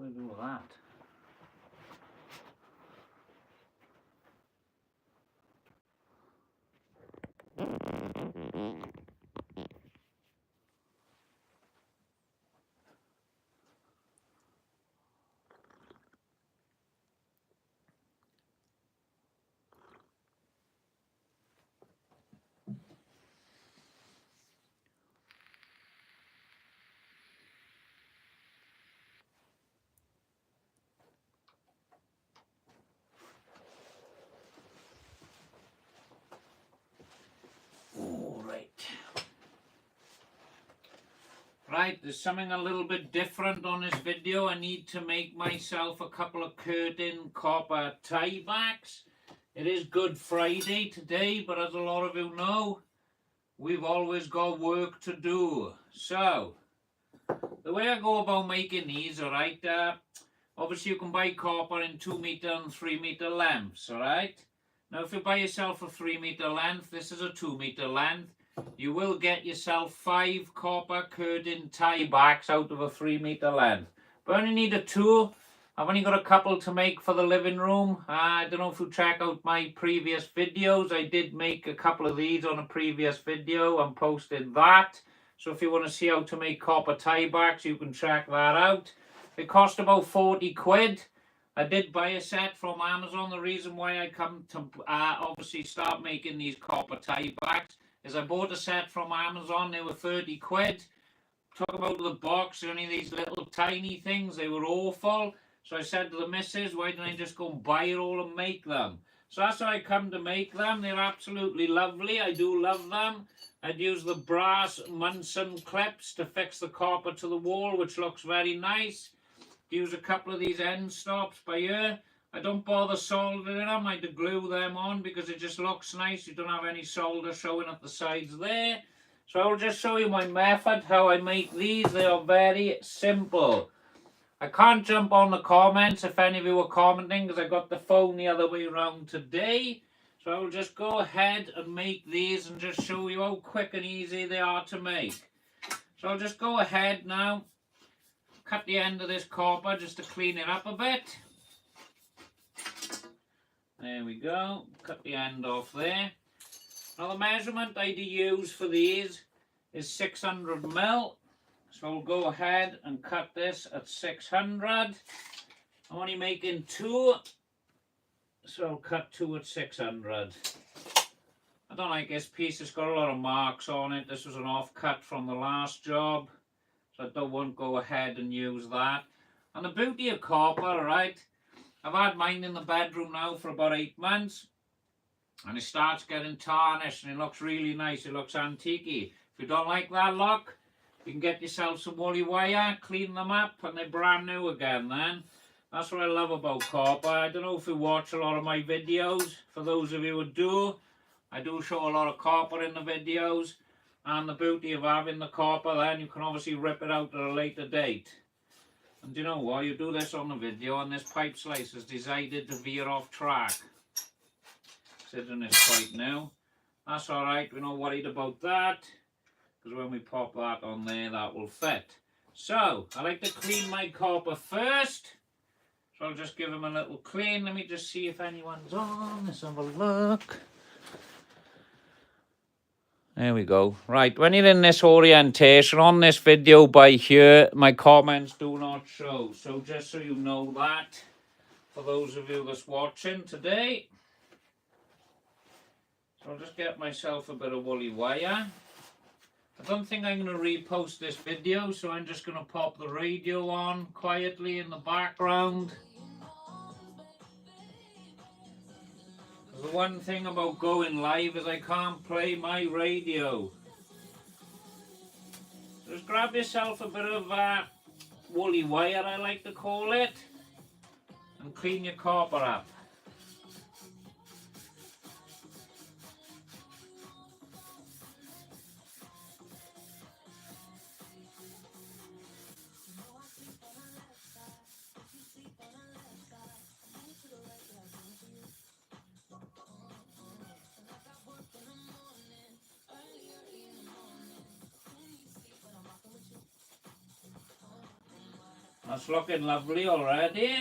we do with that? Right, there's something a little bit different on this video. I need to make myself a couple of curtain copper tie backs. It is Good Friday today, but as a lot of you know, we've always got work to do. So, the way I go about making these, alright, obviously you can buy copper in 2 meter and 3 meter lengths, alright? Now if you buy yourself a 3 meter length, this is a 2 meter length, you will get yourself 5 copper curtain tie backs out of a 3 meter length. But I only need a 2. I've only got a couple to make for the living room. I don't know if you check out my previous videos. I did make a couple of these on a previous video and posted that. So if you want to see how to make copper tie backs, you can check that out. It cost about 40 quid. I did buy a set from Amazon. The reason why I come to obviously start making these copper tie backs is I bought a set from Amazon. They were 30 quid. Took them out of the box, only these little tiny things. They were awful. So I said to the missus, why didn't I just go and buy it all and make them? So that's how I come to make them. They're absolutely lovely. I do love them. I'd use the brass Munson clips to fix the copper to the wall, which looks very nice. Use a couple of these end stops by here. I don't bother soldering them. I do glue them on because it just looks nice. You don't have any solder showing at the sides there. So I'll just show you my method, how I make these. They are very simple. I can't jump on the comments if any of you are commenting because I got the phone the other way around today. So I'll just go ahead and make these and just show you how quick and easy they are to make. So I'll just go ahead now, cut the end of this copper just to clean it up a bit. There we go, cut the end off there. Now the measurement I use for these is 600 mil. So I'll go ahead and cut this at 600. I'm only making 2, so I'll cut 2 at 600. I don't like this piece, it's got a lot of marks on it. This was an offcut from the last job, so I won't go ahead and use that. And the beauty of copper, right, I've had mine in the bedroom now for about 8 months, and it starts getting tarnished and it looks really nice, it looks antique-y. If you don't like that look, you can get yourself some woolly wire, clean them up, and they're brand new again then. That's what I love about copper. I don't know if you watch a lot of my videos. For those of you who do, I do show a lot of copper in the videos. And the beauty of having the copper then, you can obviously rip it out at a later date. And you know what, you do this on the video and this pipe slice has decided to veer off track. Considering it's quite new. That's alright, we're not worried about that. Because when we pop that on there, that will fit. So, I like to clean my copper first. So I'll just give them a little clean. Let me just see if anyone's on. Let's have a look. There we go. Right, when you're in this orientation on this video by here, my comments do not show. So just so you know that, for those of you that's watching today. So I'll just get myself a bit of woolly wire. I don't think I'm going to repost this video, so I'm just going to pop the radio on quietly in the background. The one thing about going live is I can't play my radio. Just grab yourself a bit of woolly wire, I like to call it, and clean your copper up. That's looking lovely already.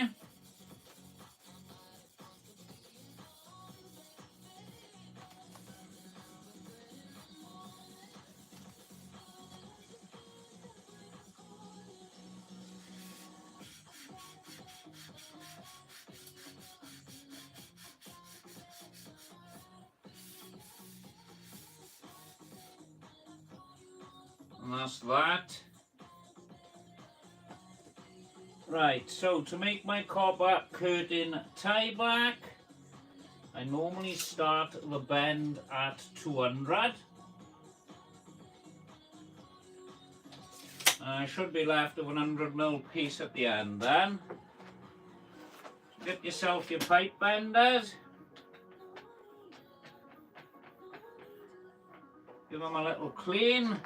And that's that. Right, so to make my copper curtain tie back, I normally start the bend at 200. I should be left with 100mm piece at the end then. So get yourself your pipe benders. Give them a little clean.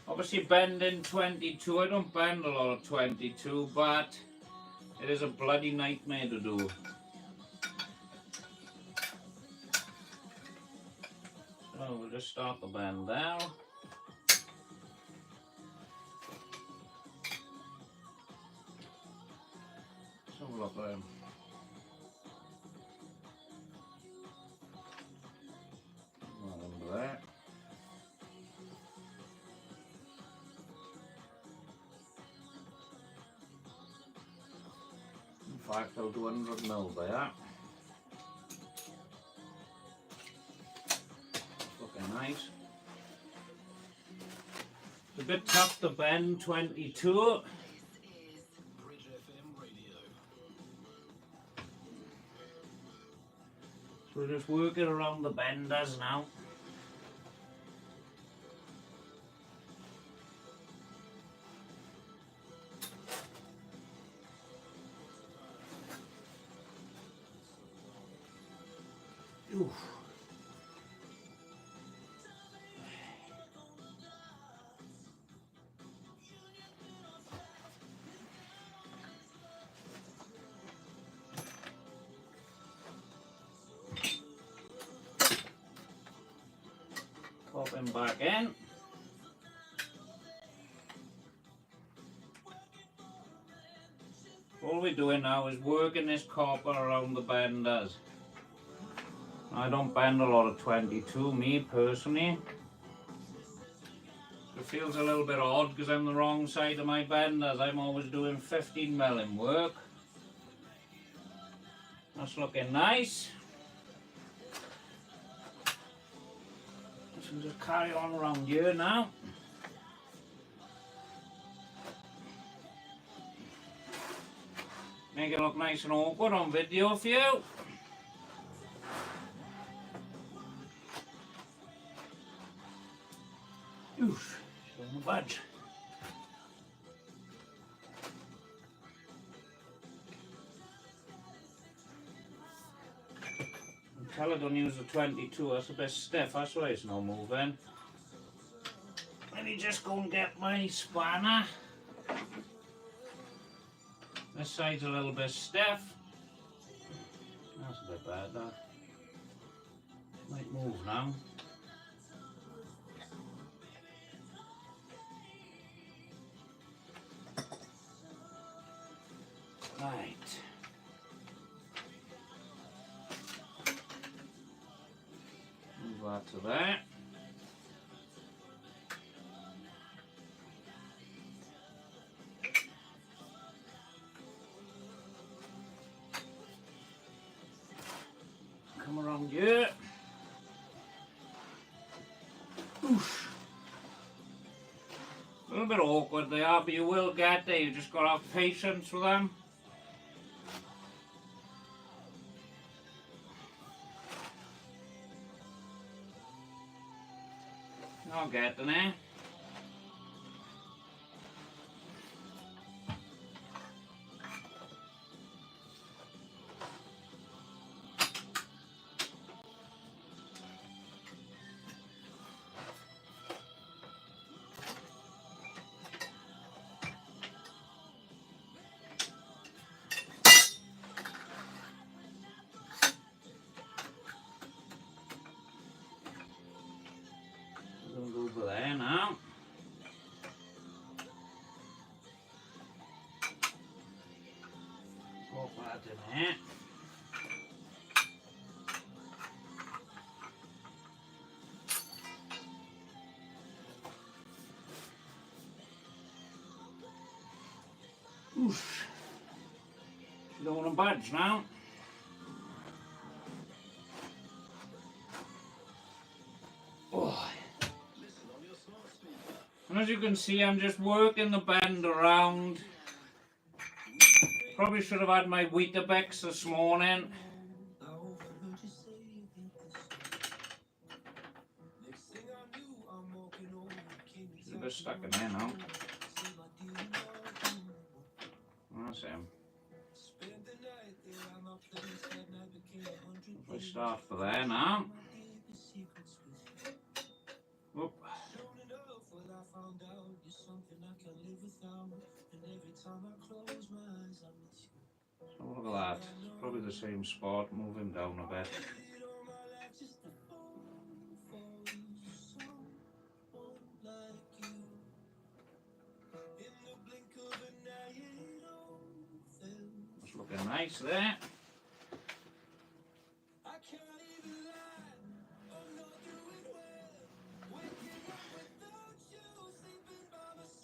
Obviously bending 22, I don't bend a lot of 22, but it is a bloody nightmare to do. So we'll just start the bend now. Let's have a look at him. Under there. In fact, I'll do 100mm there. Looking nice. It's a bit tough to bend 22. So we're just working around the benders now. Oof. Pop him back in. All we're doing now is working this copper around the benders. I don't bend a lot of 22, me personally. It feels a little bit odd because I'm the wrong side of my benders. I'm always doing 15mm work. That's looking nice. So just carry on around here now. Make it look nice and awkward on video for you. Oof, don't budge. Tell I don't use the 22, that's a bit stiff, that's why it's not moving. Let me just go and get my spanner. This side's a little bit stiff. That's a bit better. Might move now. Right. Move that to there. Come around here. Oof. A little bit awkward they are, but you will get there. You just got to have patience with them. Not getting there. in here. Oof. You don't want to budge now. Oh. And as you can see, I'm just working the bend around. Probably should have had my Weetabix this morning. It's a bit stuck in there now. That's him. If I start for there now. Whoop. So look at that. It's probably the same spot. Move him down a bit. That's looking nice there.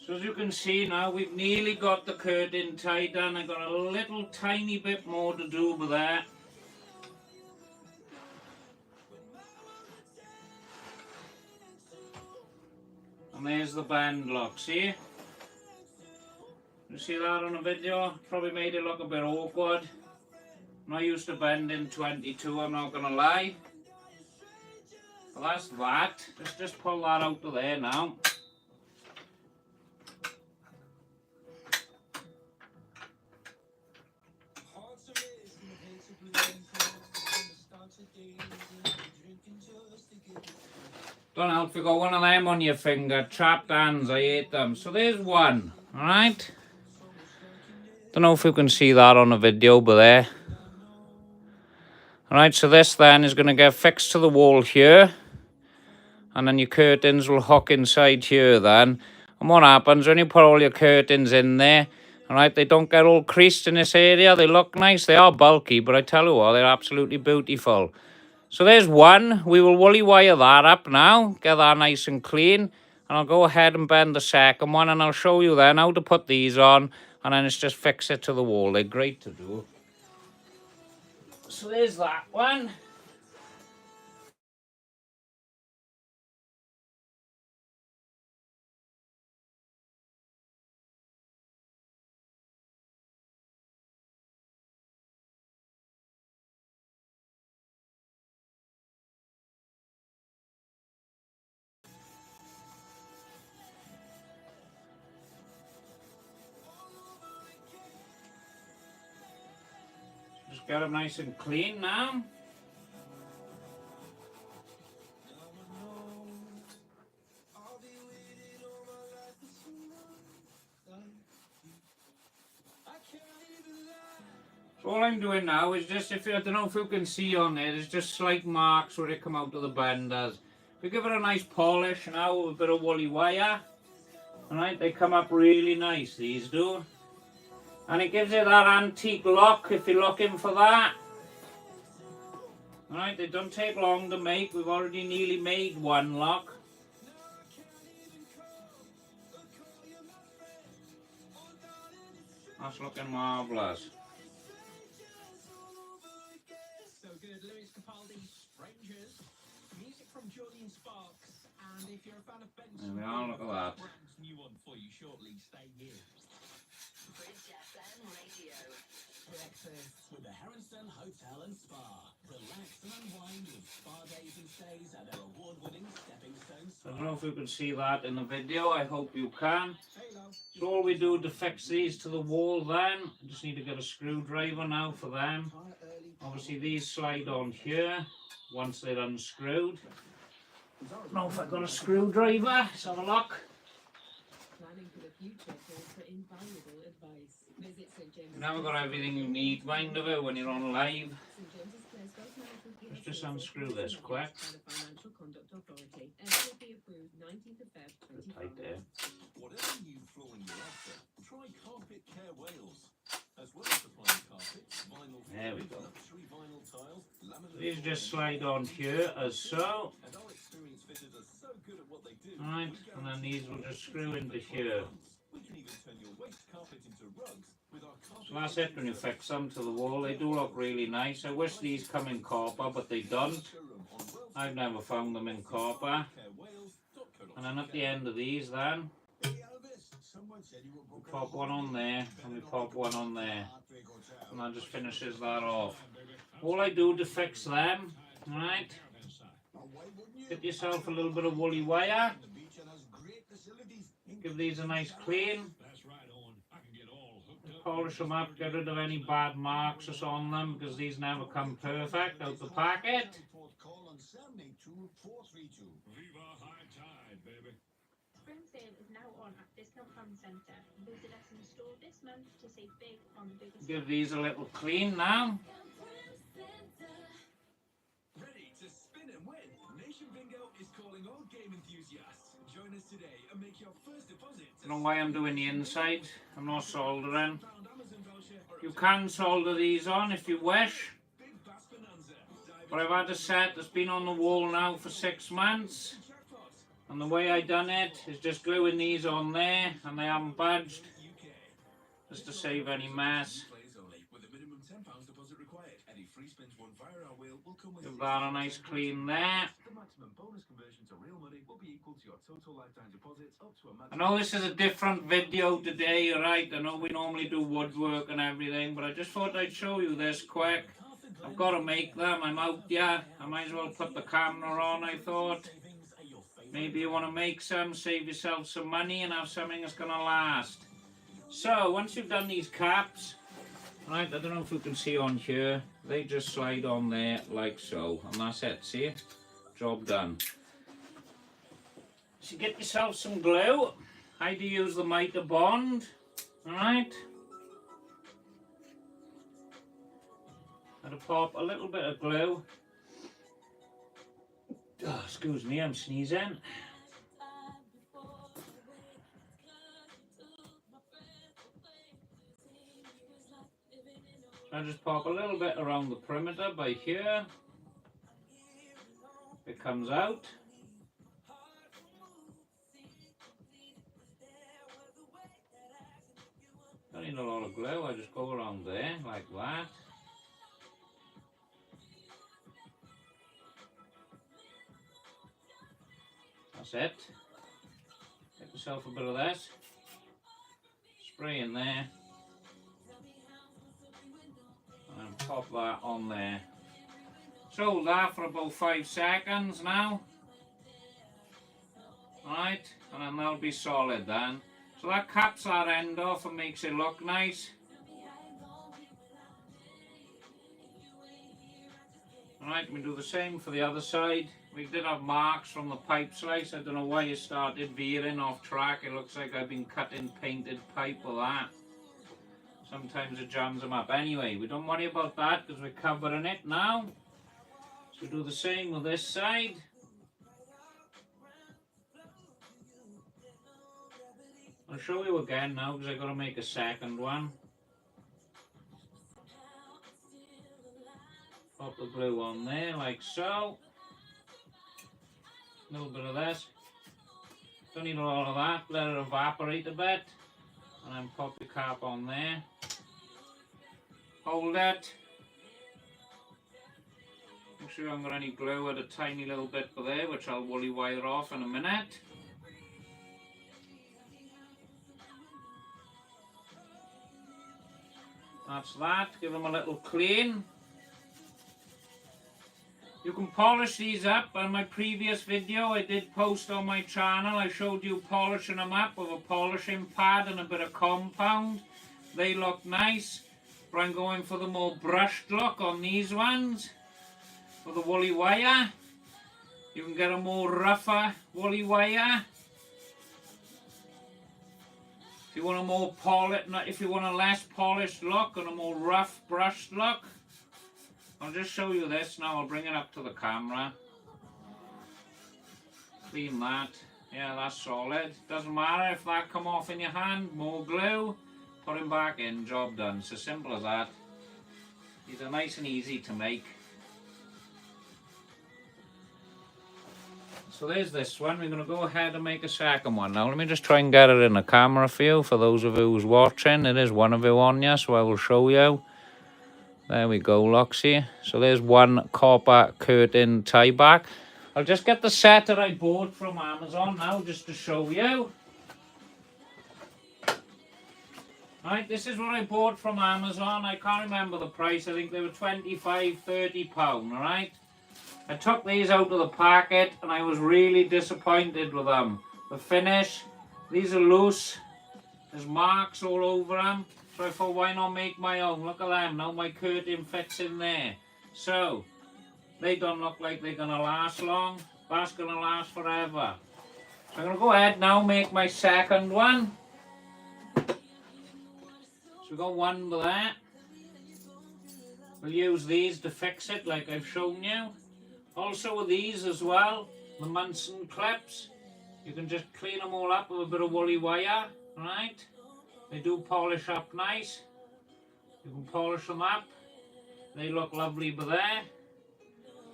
So as you can see now, we've nearly got the curtain tied down. I've got a little tiny bit more to do with that. And there's the band lock, see? You see that on the video? Probably made it look a bit awkward. I'm not used to bending 22, I'm not going to lie. Well, that's that. Let's just pull that out of there now. Don't know if you got one of them on your finger, trapped hands, I hate them. So there's one, alright? Don't know if you can see that on the video, but there. Alright, so this then is going to get fixed to the wall here. And then your curtains will hook inside here then. And what happens when you put all your curtains in there, alright, they don't get all creased in this area. They look nice, they are bulky, but I tell you what, they're absolutely beautiful. So there's one. We will woolly wire that up now. Get that nice and clean. And I'll go ahead and bend the second one. And I'll show you then how to put these on. And then it's just fix it to the wall. They're great to do. So there's that one. Just get them nice and clean now. So all I'm doing now is just, I don't know if you can see on there, there's just slight marks where they come out of the benders. We give it a nice polish now with a bit of woolly wire. Alright, they come up really nice, these do. And it gives it that antique look if you're looking for that. Alright, they don't take long to make. We've already nearly made one lock. That's looking marvellous. So good, Lewis Capaldi, Strangers, music from Julian Sparks, and if you're a fan of Benson, There we are, look at that. Brand's new one for you shortly. Stay here. Bridge FM Radio. Breakfast with the Heronstone Hotel and Spa. Relax and unwind with spa days and stays at their award-winning Stepping Stone I Spa. don't know if you can see that in the video. I hope you can. Hello. So all we do to fix these to the wall then, just need to get a screwdriver now for them. Obviously these slide on here once they're unscrewed. I don't know if I've got a screwdriver. Let's have a look. Planning for the future calls for invaluable advice. Visit St. James's. You've never got everything you need, mind of it, when you're on live. St. James's Place Wealth Management Let's just PLC unscrew this quick. by the Financial Conduct Authority. SCP approved 19th of Feb Bit tight 25. there. Whatever new flooring you're after, try Carpet Care Wales. As well as supplying carpets, vinyl There we go. Luxury vinyl tiles, laminate These just flooring, slide on here as so. and our experienced fitters are so good at what they do. Right, we and then guarantee these will they'll just fix screw it into for 12 here. months. We can even turn your waste carpet into rugs with our carpet So that's it when you fixing fix them to the wall. They do look really nice. I wish these come in copper, but they don't. showroom on Wales I've never found them in copper. And then at the end of these then, Hey Elvis, someone said you were we broken pop one on there and we pop one on there. And that just finishes that off. All I do to fix them, right, get yourself a little bit of woolly wire. Give these a nice clean. Polish them up, get rid of any bad marks that's on them because these never come perfect out the packet. Spring sale is now on at Discount Farm Centre. Visit us in store this month to save big on the biggest. Give these a little clean now. Ready to spin and win? Nation Bingo is calling all game enthusiasts. Join us today and make your first deposit. I don't know why I'm doing the inside. I'm not soldering. Pound Amazon voucher or You can solder these on if you wish. Big Bass Bonanza. Dive But I've had a set that's been on the wall now for 6 months. into jackpot. And the way I done it is just gluing these on there and they haven't budged. UK. Just to save any mess. Players only, with a minimum £10 deposit required. Any free spins won via our wheel will come with Give that a nice clean there. The maximum bonus conversion to real money will be equal to your total lifetime deposits up to a I maximum. know this is a different video today, alright? I know we normally do woodwork and everything, but I just thought I'd show you this quick. I've got to make them. I'm out, yeah. I might as well put the camera on, I thought. Maybe you want to make some, save yourself some money and have something that's going to last. So, once you've done these caps, right, I don't know if you can see on here, they just slide on there like so. And that's it, see? Job done. So get yourself some glue. I do use the Mitre Bond, alright? Gotta pop a little bit of glue. Oh, excuse me, I'm sneezing. So I just pop a little bit around the perimeter by here. It comes out. Don't need a lot of glue, I just go around there like that. That's it. Get yourself a bit of this. Spray in there. And then pop that on there. So hold that for about 5 seconds now. Right, and then that'll be solid then. So that caps that end off and makes it look nice. Alright, we do the same for the other side. We did have marks from the pipe slice. I don't know why it started veering off track. It looks like I've been cutting painted pipe with that. Sometimes it jams them up. Anyway, we don't worry about that because we're covering it now. So do the same with this side. I'll show you again now because I've got to make a second one. Pop the glue on there like so. A little bit of this. Don't need a lot of that. Let it evaporate a bit. And then pop the cap on there. Hold it. Make sure you haven't got any glue at a tiny little bit for there, which I'll woolly wire off in a minute. That's that. Give them a little clean. You can polish these up. On my previous video I did post on my channel, I showed you polishing them up with a polishing pad and a bit of compound. They look nice, but I'm going for the more brushed look on these ones with the woolly wire. You can get a more rougher woolly wire. If you want a more if you want a less polished look and a more rough brushed look. I'll just show you this now. I'll bring it up to the camera. Clean that. Yeah, that's solid. Doesn't matter if that come off in your hand. More glue. Put him back in. Job done. It's as simple as that. These are nice and easy to make. So there's this one. We're going to go ahead and make a second one. Now let me just try and get it in the camera for you. For those of you who's watching, it is one of you on here, so I will show you. There we go, Loxy. So there's one copper curtain tie back. I'll just get the set that I bought from Amazon now just to show you. Right, this is what I bought from Amazon. I can't remember the price. I think they were £25–30, alright? I took these out of the packet and I was really disappointed with them. The finish, these are loose. There's marks all over them. So I thought, why not make my own? Look at them. Now my curtain fits in there. So, they don't look like they're going to last long. That's going to last forever. So I'm going to go ahead now, make my second one. So we've got one with that. We'll use these to fix it like I've shown you. Also with these as well, the Munson clips, you can just clean them all up with a bit of woolly wire, right? They do polish up nice. You can polish them up. They look lovely by there.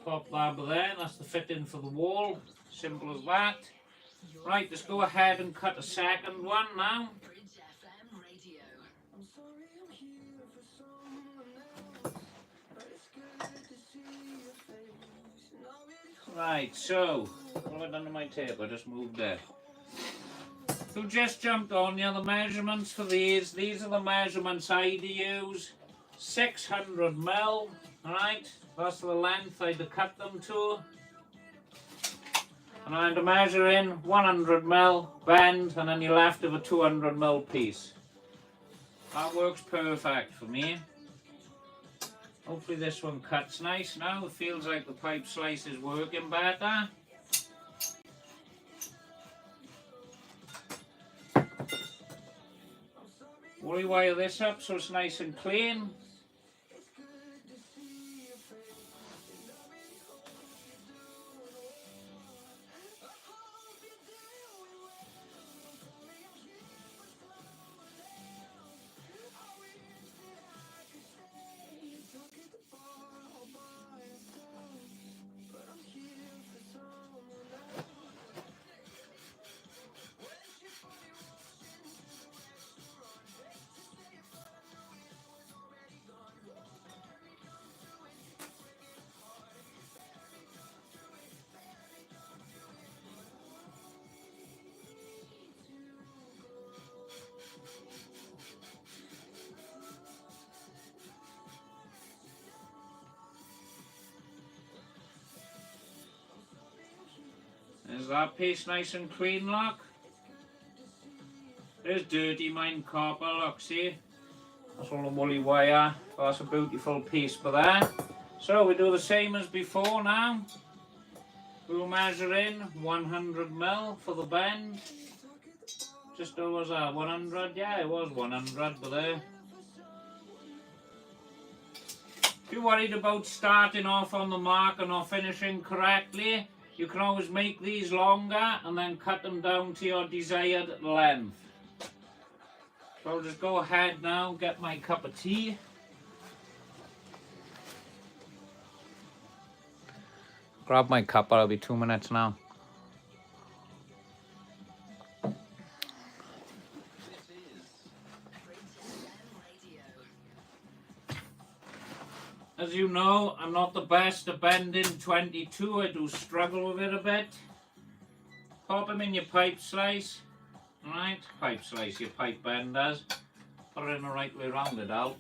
Pop that by there, that's the fitting for the wall. Simple as that. Right, let's go ahead and cut a second one now. Bridge FM Radio. Right, so, what have I done to my tape? I just moved it. So just jumped on here, the measurements for these. These are the measurements I had to use. 600mm, alright? That's the length I had to cut them to. And I had to measure in 100mm bend, and then you're left with a 200mm piece. That works perfect for me. Hopefully this one cuts nice now. It feels like the pipe slice is working better. We'll rewire this up so it's nice and clean. Is that piece nice and clean, look? There's dirty mine copper, look, see? That's all the woolly wire. That's a beautiful piece for that. So we do the same as before now. We'll measure in 100mm for the bend. Just over that, 100? Yeah, it was 100 for there. If you're worried about starting off on the mark and not finishing correctly, you can always make these longer and then cut them down to your desired length. So I'll just go ahead now, get my cup of tea. Grab my cup, it'll be 2 minutes now. As you know, I'm not the best at bending 22. I do struggle with it a bit. Pop them in your pipe slice. Alright, pipe slice, your pipe benders. Put it in the right way round it out.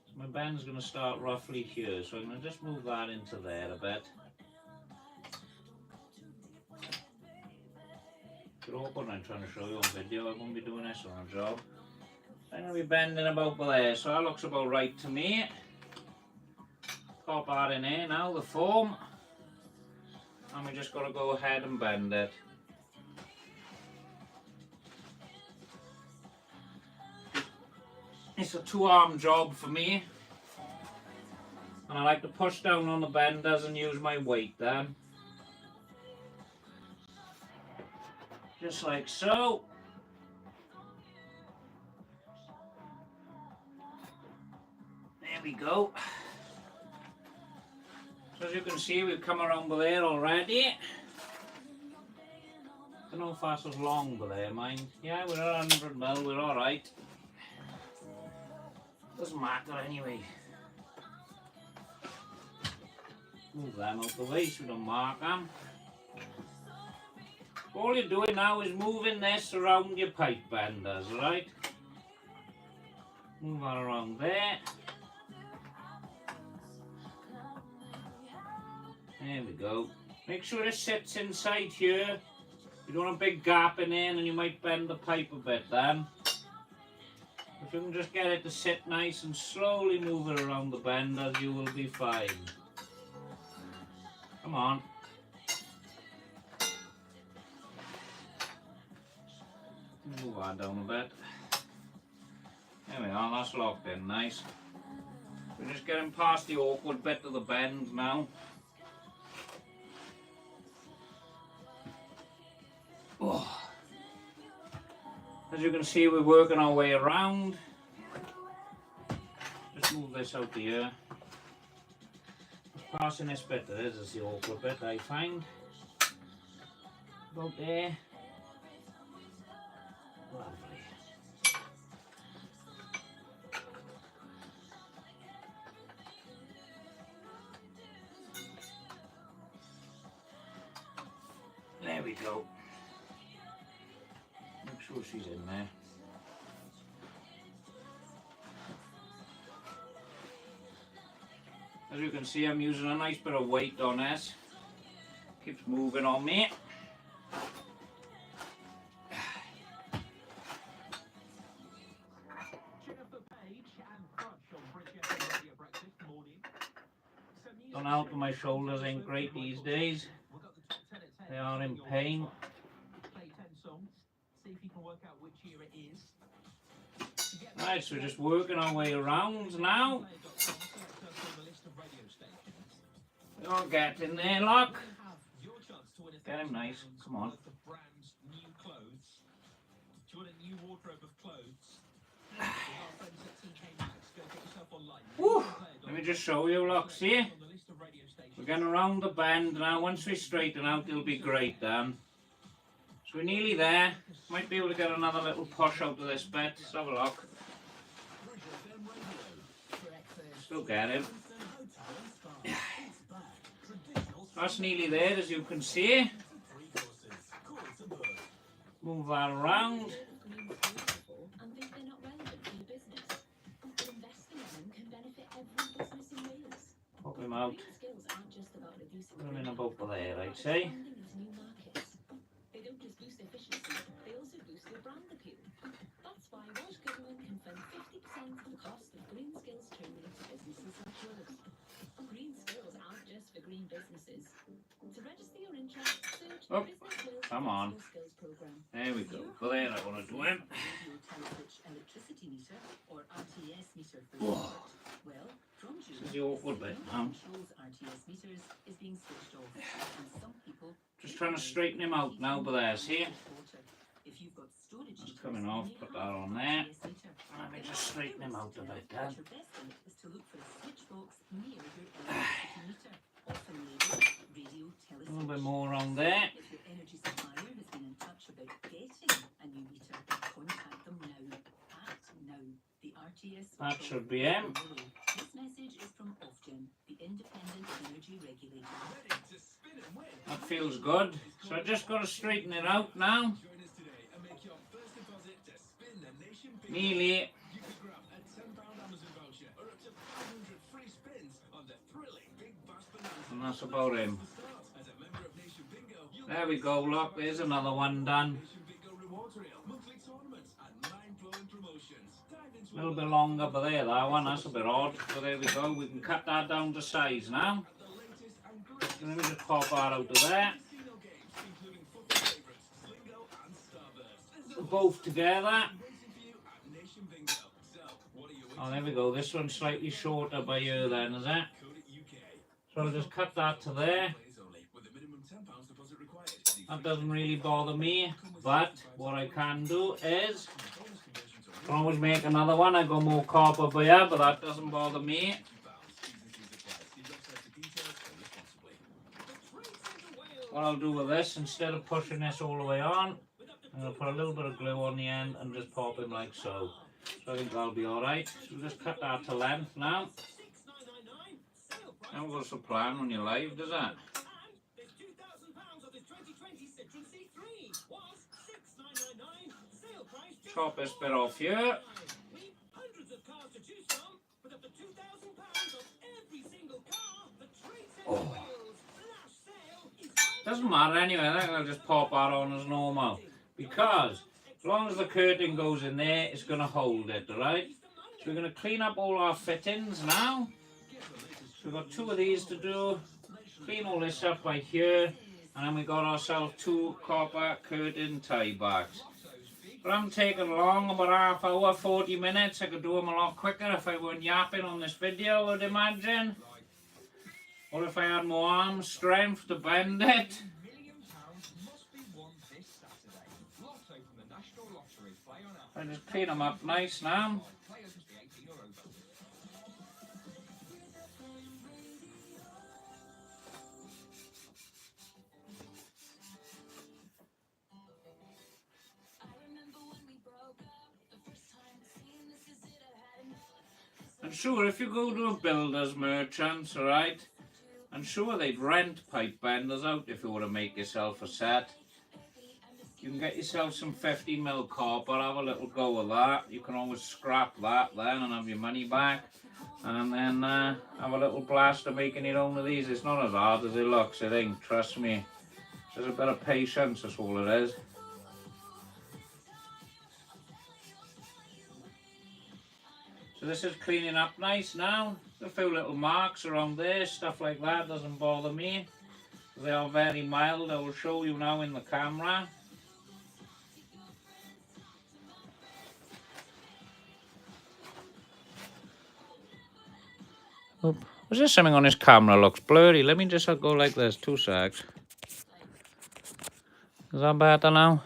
So my bend's going to start roughly here, so I'm going to just move that into there a bit. Open, I'm trying to show you on video. I won't be doing this on a job. I'm going to be bending about there, so that looks about right to me. Pop that in here now, the foam, and we just got to go ahead and bend it. It's a two-arm job for me, and I like to push down on the benders and use my weight then. Just like so. go. So as you can see, we've come around by there already. Don't know if that's as long by there, mind. Yeah, we're at 100 mil, we're alright. Doesn't matter anyway. Move them out the way so we don't mark them. All you're doing now is moving this around your pipe benders, right? Move that around there. There we go. Make sure it sits inside here. You don't want a big gap in there and you might bend the pipe a bit then. If you can just get it to sit nice and slowly move it around the benders, you will be fine. Come on. Move that down a bit. There we are, that's locked in nice. We're just getting past the awkward bit of the bend now. Oh. As you can see, we're working our way around. Just move this out the here. Passing this bit, this is the awkward bit I find. About there. Lovely. There we go. Make sure she's in there. As you can see, I'm using a nice bit of weight on this. Keeps moving on me. Don't help with my shoulders ain't great these days. They are in pain. Right, so we're just working our way around now. We'll get in there, look. Get him nice. Come on. Woo. Let me just show you, look, see? We're getting around the bend now. Once we straighten out, it'll be great then. So we're nearly there. Might be able to get another little push out of this bit. Let's have a look. Still get him. That's nearly there, as you can see. Move that around. Pop him out. Put him in about there, I'd say. They don't just boost efficiency, they also boost their brand appeal. That's why Welsh Government can fund 50% of the cost of green skills training to businesses like yours. Green skills aren't just for green businesses. To register your interest, search Oh, Business Wales come on. Skills Program. There we go. Go there, I want to do him. Radio Teleswitch electricity meter or RTS meter for Whoa. your well, from June, This is the awkward bit now. Controls RTS meters is being switched off, and some people Just trying to straighten him out now, but there, see? if you've got storage That's heaters, coming off, you put may that have on an there. RTS meter. Let me just straighten him out a bit then. Your best bet is to look for a switch box near your electricity meter, often labelled radio A little bit teleswitch. more around there. If your energy supplier has been in touch about getting a new meter, contact them now. Act now. The RTS That switch should off be is him. on the way. This message is from Ofgem, the independent energy regulator. That feels good. So I just got to straighten it out now. Nearly. And that's about him. There we go, look, there's another one done. A little bit longer, but there, that one, that's a bit odd. So there we go, we can cut that down to size now. Let me just pop that out of there. Both together. Oh, there we go, this one's slightly shorter by here then, is it? So I'll just cut that to there. That doesn't really bother me, but what I can do is Can always make another one. I got more copper here, but that doesn't bother me. What I'll do with this, instead of pushing this all the way on, I'm going to put a little bit of glue on the end and just pop him like so. So I think that'll be alright. So we'll just cut that to length now. Never goes to plan when you're live, does it? Chop this bit off here. Oh. Doesn't matter anyway, I think I'll just pop that on as normal. Because as long as the curtain goes in there, it's going to hold it, alright? So we're going to clean up all our fittings now. So we've got 2 of these to do. Clean all this up by here. And then we got ourselves 2 copper curtain tie backs. But I'm taking long, about half hour, 40 minutes. I could do them a lot quicker if I weren't yapping on this video, I would imagine. Or if I had more arm strength to bend it. £1 million must be won this Saturday. Lotto from the National Lottery. Play on app. I just clean them up nice now. Players must be 18 or over. And sure, if you go to a builder's merchants, alright, and sure they'd rent pipe benders out if you want to make yourself a set. You can get yourself some 50mm copper, have a little go with that. You can always scrap that then and have your money back. And then have a little blast of making your own of these. It's not as hard as it looks, I think, trust me. There's a bit of patience, that's all it is. So this is cleaning up nice now. A few little marks around there, stuff like that doesn't bother me. They are very mild, I will show you now in the camera. Oop. Was there something on this camera looks blurry? Let me just go like this, 2 secs. Is that better now?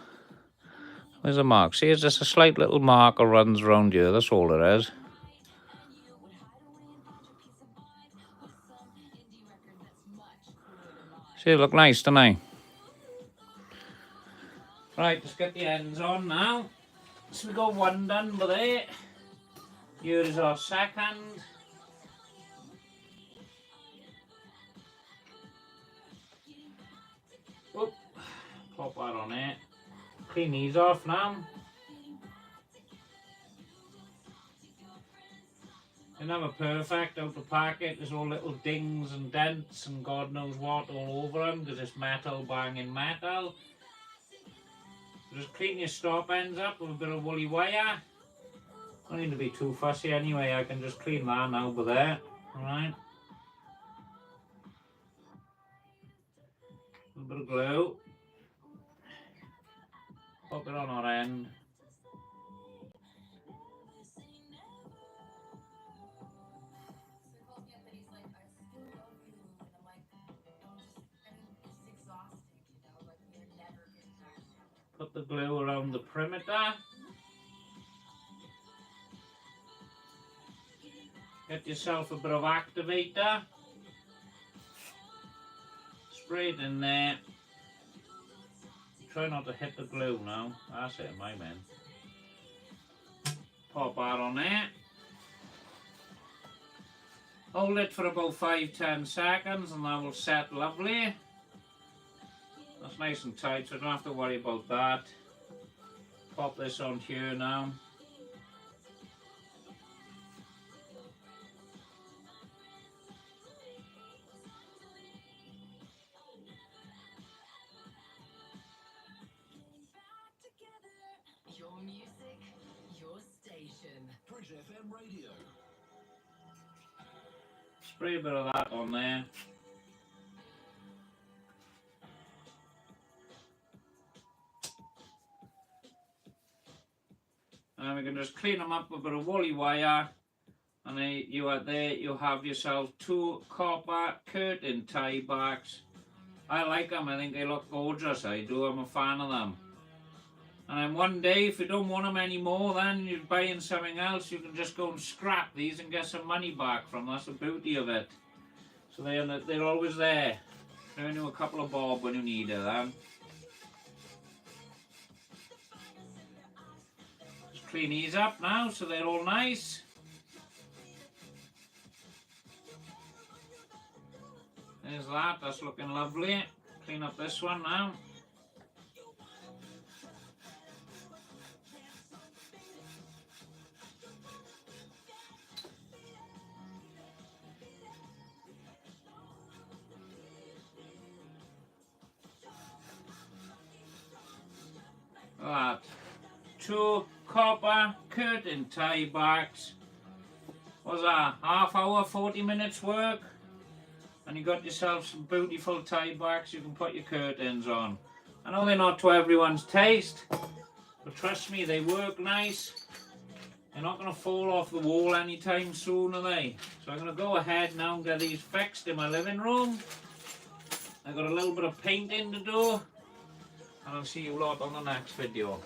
Where's the mark? See, it's just a slight little marker runs around here, that's all it is. See, they look nice, don't they? Right, let's get the ends on now. So we got 1 done with it. Here is our second. Oop. Pop that on it. Clean these off now. They're never perfect out the packet. There's all little dings and dents and God knows what all over them because it's metal banging metal. So just clean your stop ends up with a bit of woolly wire. Don't need to be too fussy anyway. I can just clean that now with there. Alright. A bit of glue. Pop it on our end. Put the glue around the perimeter. Get yourself a bit of activator. Spray it in there. Try not to hit the glue now. That's it, my man. Pop that on there. Hold it for about 5-10 seconds and that will set lovely. That's nice and tight, so I don't have to worry about that. Pop this on here now. Your music, your station. Bridge FM Radio. Spray a bit of that on there. And we can just clean them up with a bit of woolly wire. And then you have yourself 2 copper curtain tie backs. I like them, I think they look gorgeous, I do, I'm a fan of them. And then one day, if you don't want them anymore, then you're buying something else, you can just go and scrap these and get some money back from. That's the beauty of it. So they're always there. Giving you a couple of bob when you need it, then. Just clean these up now so they're all nice. There's that, that's looking lovely. Clean up this one now. That. 2 copper curtain tie backs. What's that? Half hour, 40 minutes work? And you got yourself some beautiful tie backs you can put your curtains on. I know they're not to everyone's taste, but trust me, they work nice. They're not going to fall off the wall anytime soon, are they? So I'm going to go ahead now and get these fixed in my living room. I've got a little bit of painting to do, and I'll see you lot on the next video.